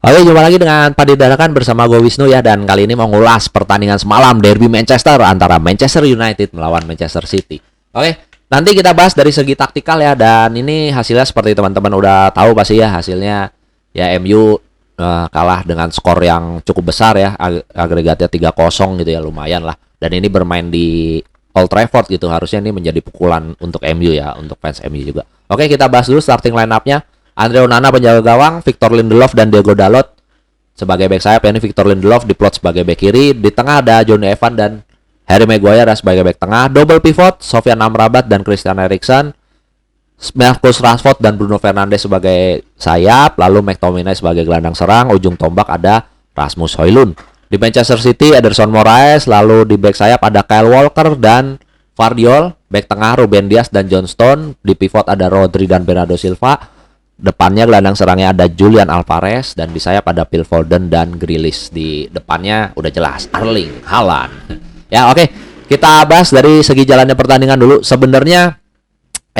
Oke, jumpa lagi dengan Padi Dadakan bersama gue Wisnu ya. Dan kali ini mau ngulas pertandingan semalam Derby Manchester antara Manchester United melawan Manchester City. Oke, nanti kita bahas dari segi taktikal ya. Dan ini hasilnya seperti teman-teman udah tahu pasti ya. Hasilnya ya MU kalah dengan skor yang cukup besar ya. Agregatnya 3-0 gitu ya, lumayan lah. Dan ini bermain di Old Trafford gitu. Harusnya ini menjadi pukulan untuk MU ya, untuk fans MU juga. Oke, kita bahas dulu starting line up-nya. Andre Onana penjaga gawang, Victor Lindelof dan Diego Dalot sebagai back sayap. Ini Victor Lindelof diplot sebagai back kiri. Di tengah ada Jonny Evans dan Harry Maguire sebagai back tengah. Double pivot Sofyan Amrabat dan Christian Eriksen, Marcus Rashford dan Bruno Fernandes sebagai sayap. Lalu McTominay sebagai gelandang serang. Ujung tombak ada Rasmus Højlund. Di Manchester City Ederson Moraes. Lalu di back sayap ada Kyle Walker dan Gvardiol. Back tengah Ruben Dias dan John Stone. Di pivot ada Rodri dan Bernardo Silva. Depannya gelandang serangnya ada Julian Alvarez dan di sayap ada Phil Foden dan Grealish. Di depannya udah jelas Erling Haaland. Ya oke, kita bahas dari segi jalannya pertandingan dulu. Sebenarnya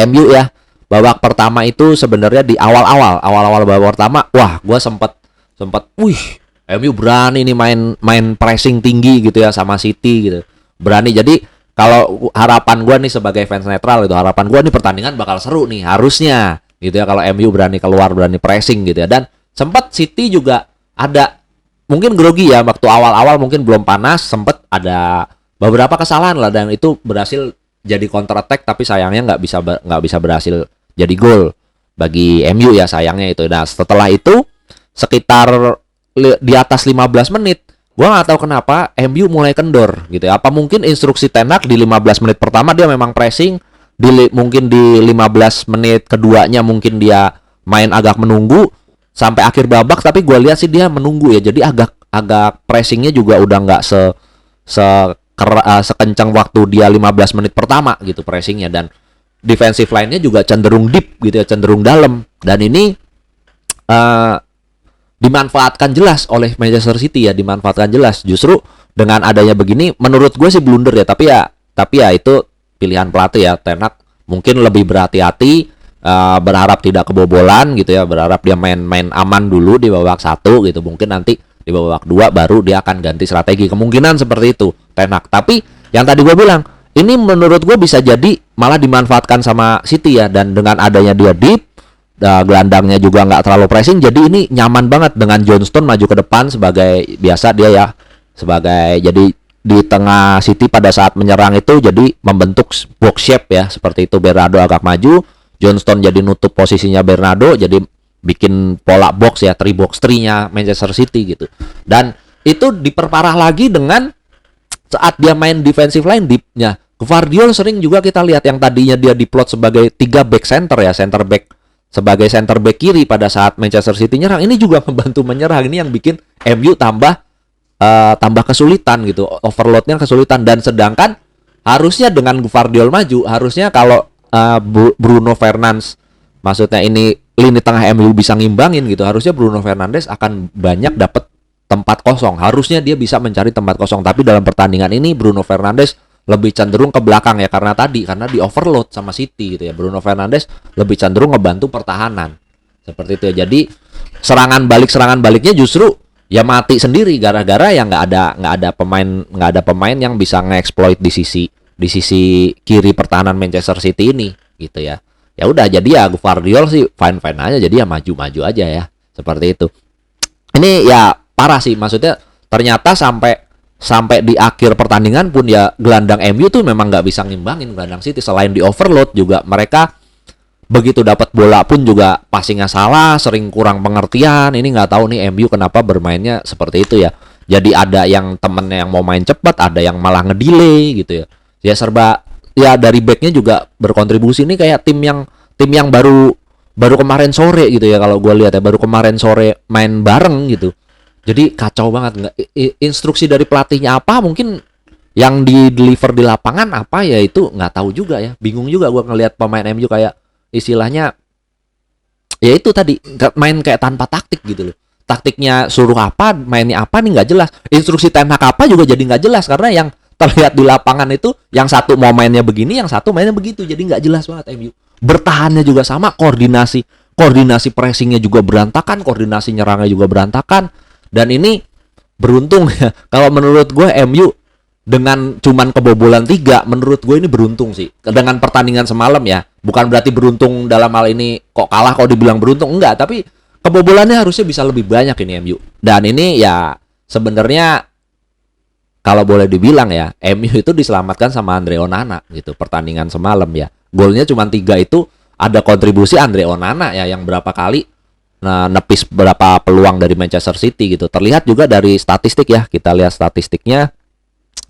MU ya, babak pertama itu sebenarnya di awal-awal babak pertama, wah gue sempet wih, MU berani nih main pressing tinggi gitu ya sama City gitu. Berani. Jadi kalau harapan gue nih sebagai fans netral itu, harapan gue nih pertandingan bakal seru nih harusnya gitu ya, kalau MU berani keluar, berani pressing gitu ya. Dan sempat City juga ada mungkin grogi ya waktu awal-awal, mungkin belum panas, sempat ada beberapa kesalahan lah dan itu berhasil jadi counter attack, tapi sayangnya nggak bisa berhasil jadi gol bagi MU ya, sayangnya itu. Nah setelah itu sekitar di atas 15 menit gua nggak tahu kenapa MU mulai kendor gitu ya. Apa mungkin instruksi Ten Hag di 15 menit pertama dia memang pressing, mungkin di 15 menit keduanya mungkin dia main agak menunggu sampai akhir babak, tapi gue lihat sih dia menunggu ya, jadi agak pressingnya juga udah nggak sekencang waktu dia 15 menit pertama gitu pressingnya. Dan defensive line-nya juga cenderung deep gitu ya, cenderung dalam, dan ini dimanfaatkan jelas oleh Manchester City ya, dimanfaatkan jelas. Justru dengan adanya begini menurut gue sih blunder ya, tapi ya itu pilihan pelatih ya. Ten Hag mungkin lebih berhati-hati, berharap tidak kebobolan gitu ya, berharap dia main aman dulu di babak 1 gitu. Mungkin nanti di babak 2 baru dia akan ganti strategi. Kemungkinan seperti itu Ten Hag. Tapi yang tadi gue bilang, ini menurut gue bisa jadi malah dimanfaatkan sama City ya. Dan dengan adanya dia deep, gelandangnya juga nggak terlalu pressing, jadi ini nyaman banget dengan John Stone maju ke depan sebagai biasa dia ya, sebagai jadi di tengah City pada saat menyerang itu jadi membentuk box shape ya, seperti itu. Bernardo agak maju, Johnston jadi nutup posisinya Bernardo, jadi bikin pola box ya, 3-box-3-nya Manchester City gitu. Dan itu diperparah lagi dengan saat dia main defensive line deep-nya. Gvardiol sering juga kita lihat yang tadinya dia diplot sebagai 3 back center ya, center back sebagai center back kiri pada saat Manchester City nyerang, ini juga membantu menyerang. Ini yang bikin MU tambah kesulitan gitu, overloadnya kesulitan. Dan sedangkan harusnya dengan Gvardiol maju, harusnya kalau Bruno Fernandes, maksudnya ini lini tengah MU bisa ngimbangin gitu, harusnya Bruno Fernandes akan banyak dapat tempat kosong, harusnya dia bisa mencari tempat kosong. Tapi dalam pertandingan ini Bruno Fernandes lebih cenderung ke belakang ya, karena di overload sama City gitu ya. Bruno Fernandes lebih cenderung ngebantu pertahanan seperti itu ya. Jadi serangan baliknya justru ya mati sendiri gara-gara ya nggak ada pemain yang bisa nge-exploit di sisi kiri pertahanan Manchester City ini gitu ya. Ya udah, jadi ya Gvardiol sih fine aja, jadi ya maju aja ya, seperti itu. Ini ya parah sih, maksudnya ternyata sampai di akhir pertandingan pun ya gelandang MU tuh memang nggak bisa ngimbangin gelandang City. Selain di overload juga mereka begitu dapat bola pun juga passingnya salah, sering kurang pengertian. Ini nggak tahu nih MU kenapa bermainnya seperti itu ya. Jadi ada yang temennya yang mau main cepat, ada yang malah ngedelay gitu ya. Ya serba ya, dari backnya juga berkontribusi. Ini kayak tim yang baru kemarin sore gitu ya, kalau gue lihat ya, baru kemarin sore main bareng gitu. Jadi kacau banget. Nggak, instruksi dari pelatihnya apa, mungkin yang di deliver di lapangan apa ya, itu nggak tahu juga ya. Bingung juga gue ngelihat pemain MU, kayak istilahnya ya itu tadi, main kayak tanpa taktik gitu loh. Taktiknya suruh apa, mainnya apa nih nggak jelas. Instruksi Ten Hag apa juga jadi nggak jelas, karena yang terlihat di lapangan itu yang satu mau mainnya begini, yang satu mainnya begitu. Jadi nggak jelas banget MU. Bertahannya juga sama, koordinasi koordinasi pressingnya juga berantakan, koordinasi nyerangnya juga berantakan. Dan ini beruntung ya. Kalau menurut gue MU dengan cuman kebobolan 3, menurut gue ini beruntung sih. Dengan pertandingan semalam ya. Bukan berarti beruntung dalam hal ini kok kalah kalau dibilang beruntung, enggak. Tapi kebobolannya harusnya bisa lebih banyak ini MU. Dan ini ya sebenarnya kalau boleh dibilang ya, MU itu diselamatkan sama Andre Onana gitu pertandingan semalam ya. Golnya cuma 3 itu ada kontribusi Andre Onana ya yang berapa kali nepis berapa peluang dari Manchester City gitu. Terlihat juga dari statistik ya. Kita lihat statistiknya.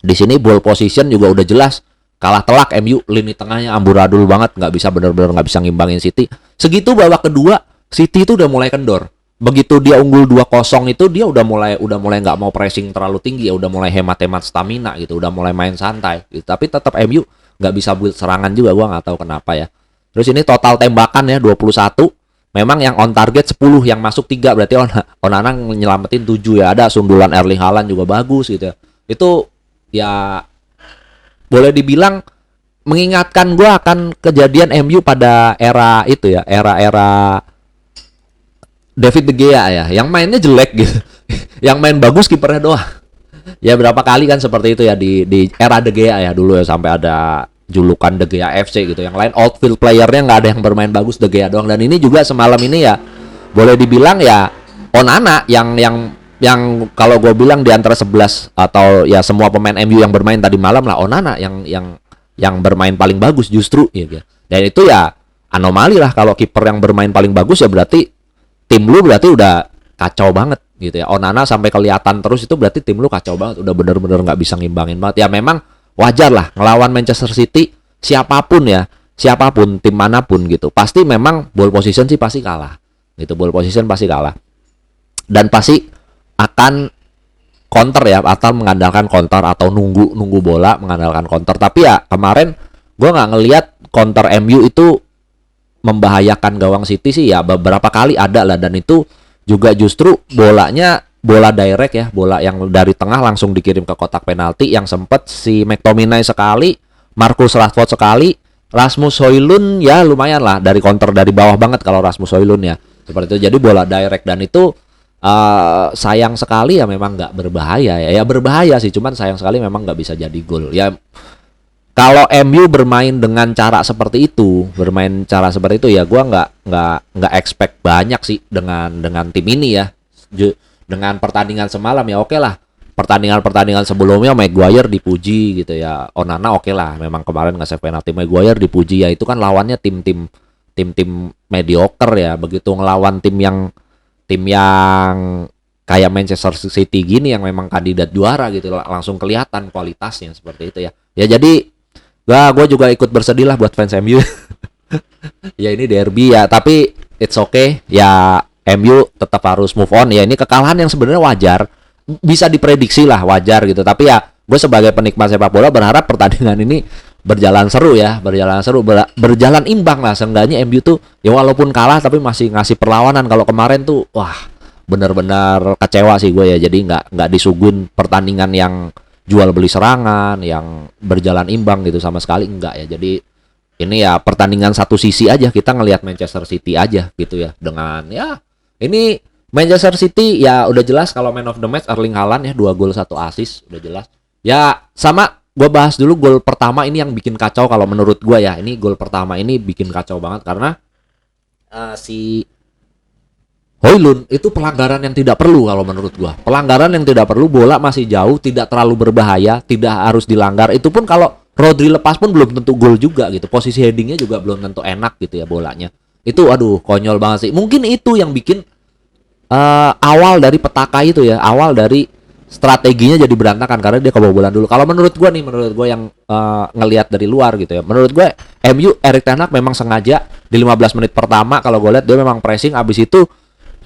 Di sini ball position juga udah jelas. Kalah telak MU, lini tengahnya amburadul banget, nggak bisa benar-benar nggak bisa ngimbangin City. Segitu babak kedua, City itu udah mulai kendor. Begitu dia unggul 2-0 itu dia udah mulai nggak mau pressing terlalu tinggi ya, udah mulai hemat-hemat stamina gitu, udah mulai main santai gitu. Tapi tetap MU nggak bisa build serangan juga, gua nggak tahu kenapa ya. Terus ini total tembakan ya 21. Memang yang on target 10, yang masuk 3, berarti Onana nyelamatin 7 ya. Ada sundulan Erling Haaland juga bagus gitu ya. Itu ya boleh dibilang mengingatkan gua akan kejadian MU pada era itu ya, era David De Gea ya, yang mainnya jelek gitu. Yang main bagus kipernya doang. Ya berapa kali kan seperti itu ya di era De Gea ya dulu ya, sampai ada julukan De Gea FC gitu. Yang lain outfield playernya nggak ada yang bermain bagus, De Gea doang. Dan ini juga semalam ini ya boleh dibilang ya Onana yang kalau gue bilang di antara 11 atau ya semua pemain MU yang bermain tadi malam lah, Onana yang bermain paling bagus justru ya. Dan itu ya anomali lah, kalau kiper yang bermain paling bagus ya berarti tim lu berarti udah kacau banget gitu ya. Onana sampai kelihatan terus itu berarti tim lu kacau banget, udah bener-bener nggak bisa ngimbangin banget. Ya memang wajar lah ngelawan Manchester City, siapapun tim manapun gitu, pasti memang ball position sih pasti kalah gitu, ball position pasti kalah dan pasti akan counter ya, atau mengandalkan counter atau nunggu bola mengandalkan counter. Tapi ya kemarin gue nggak ngelihat counter MU itu membahayakan gawang City sih ya, beberapa kali ada lah, dan itu juga justru bolanya bola direct ya, bola yang dari tengah langsung dikirim ke kotak penalti yang sempet si McTominay sekali, Marcus Rashford sekali, Rasmus Højlund ya lumayan lah dari counter dari bawah banget kalau Rasmus Højlund ya seperti itu. Jadi bola direct dan itu sayang sekali ya, memang nggak berbahaya ya, berbahaya sih, cuman sayang sekali memang nggak bisa jadi gol ya. Kalau MU bermain dengan cara seperti itu, ya gue nggak expect banyak sih dengan tim ini ya. Dengan pertandingan semalam ya oke lah. Pertandingan sebelumnya Maguire dipuji gitu ya. Onana oke lah, memang kemarin nge-save penalti. Maguire dipuji ya, itu kan lawannya tim mediocre ya. Begitu ngelawan tim yang kayak Manchester City gini yang memang kandidat juara gitu, langsung kelihatan kualitasnya seperti itu ya. Ya jadi gue juga ikut bersedih lah buat fans MU. Ya ini derby ya, tapi it's okay ya, MU tetap harus move on ya. Ini kekalahan yang sebenarnya wajar, bisa diprediksi lah, wajar gitu. Tapi ya gue sebagai penikmat sepak bola berharap pertandingan ini berjalan seru ya, berjalan imbang lah. Seenggaknya MU tuh ya walaupun kalah tapi masih ngasih perlawanan. Kalau kemarin tuh wah benar-benar kecewa sih gue ya. Jadi nggak disuguhin pertandingan yang jual beli serangan, yang berjalan imbang gitu, sama sekali enggak ya. Jadi ini ya pertandingan satu sisi aja, kita ngelihat Manchester City aja gitu ya. Dengan ya ini Manchester City ya udah jelas kalau man of the match Erling Haaland ya, 2 gol 1 assist udah jelas. Ya sama gue bahas dulu gol pertama ini yang bikin kacau kalau menurut gue ya. Ini gol pertama ini bikin kacau banget karena si Højlund itu pelanggaran yang tidak perlu kalau menurut gua. Pelanggaran yang tidak perlu, bola masih jauh, tidak terlalu berbahaya, tidak harus dilanggar. Itu pun kalau Rodri lepas pun belum tentu gol juga gitu. Posisi headingnya juga belum tentu enak gitu ya bolanya. Itu aduh konyol banget sih. Mungkin itu yang bikin awal dari petaka itu ya, awal dari strateginya jadi berantakan karena dia kebobolan dulu. Kalau menurut gua yang ngelihat dari luar gitu ya. Menurut gua MU Erik ten Hag memang sengaja di 15 menit pertama kalau gue lihat dia memang pressing, abis itu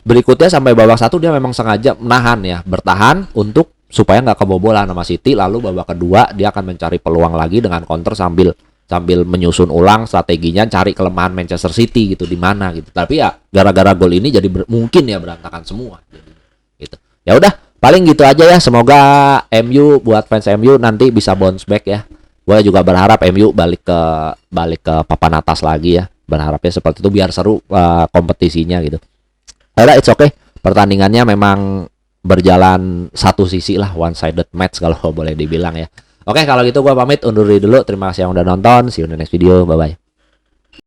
berikutnya sampai babak 1 dia memang sengaja menahan ya, bertahan untuk supaya nggak kebobolan sama City. Lalu babak kedua dia akan mencari peluang lagi dengan counter sambil menyusun ulang strateginya, cari kelemahan Manchester City gitu di mana gitu. Tapi ya gara-gara gol ini jadi mungkin ya berantakan semua gitu. Ya udah paling gitu aja ya. Semoga MU, buat fans MU nanti bisa bounce back ya. Gue juga berharap MU balik ke papan atas lagi ya. Berharapnya seperti itu biar seru kompetisinya gitu. Akhirnya it's okay. Pertandingannya memang berjalan satu sisi lah, one sided match kalau boleh dibilang ya. Oke, kalau gitu gua pamit undur diri dulu. Terima kasih yang udah nonton. See you in the next video. Bye bye.